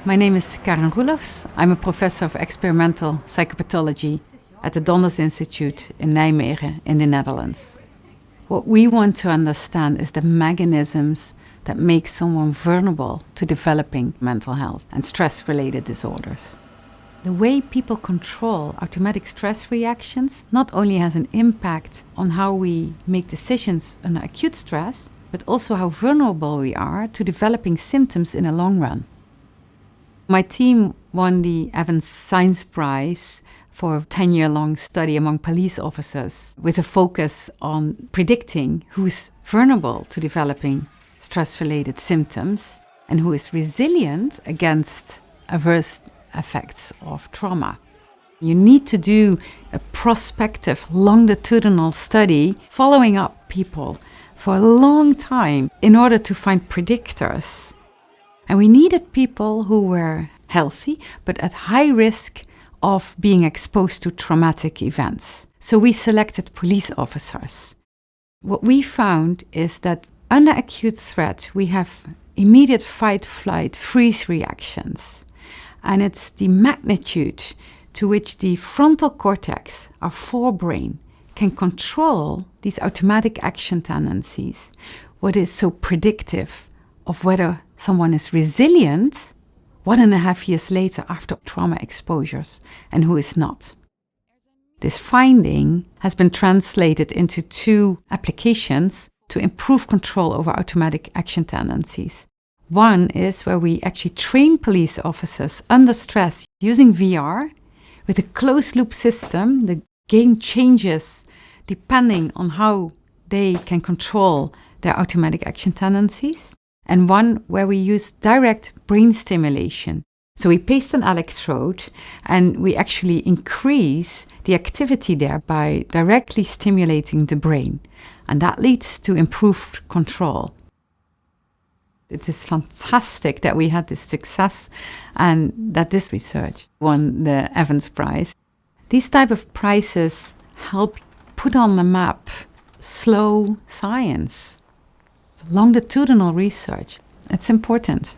My name is Karin Roelofs. I'm a professor of experimental psychopathology at the Donders Institute in Nijmegen in the Netherlands. What we want to understand is the mechanisms that make someone vulnerable to developing mental health and stress-related disorders. The way people control automatic stress reactions not only has an impact on how we make decisions under acute stress, but also how vulnerable we are to developing symptoms in the long run. My team won the Evans Science Prize for a 10-year-long study among police officers with a focus on predicting who is vulnerable to developing stress-related symptoms and who is resilient against adverse effects of trauma. You need to do a prospective, longitudinal study following up people for a long time in order to find predictors. And we needed people who were healthy, but at high risk of being exposed to traumatic events. So we selected police officers. What we found is that under acute threat, we have immediate fight, flight, freeze reactions. And it's the magnitude to which the frontal cortex, our forebrain, can control these automatic action tendencies, what is so predictive of whether someone is resilient 1.5 years later after trauma exposures and who is not. This finding has been translated into 2 applications to improve control over automatic action tendencies. One is where we actually train police officers under stress using VR with a closed-loop system. The game changes depending on how they can control their automatic action tendencies. And one where we use direct brain stimulation. So we paste an electrode and we actually increase the activity there by directly stimulating the brain. And that leads to improved control. It is fantastic that we had this success and that this research won the Evans Prize. These type of prizes help put on the map slow science. Longitudinal research, it's important.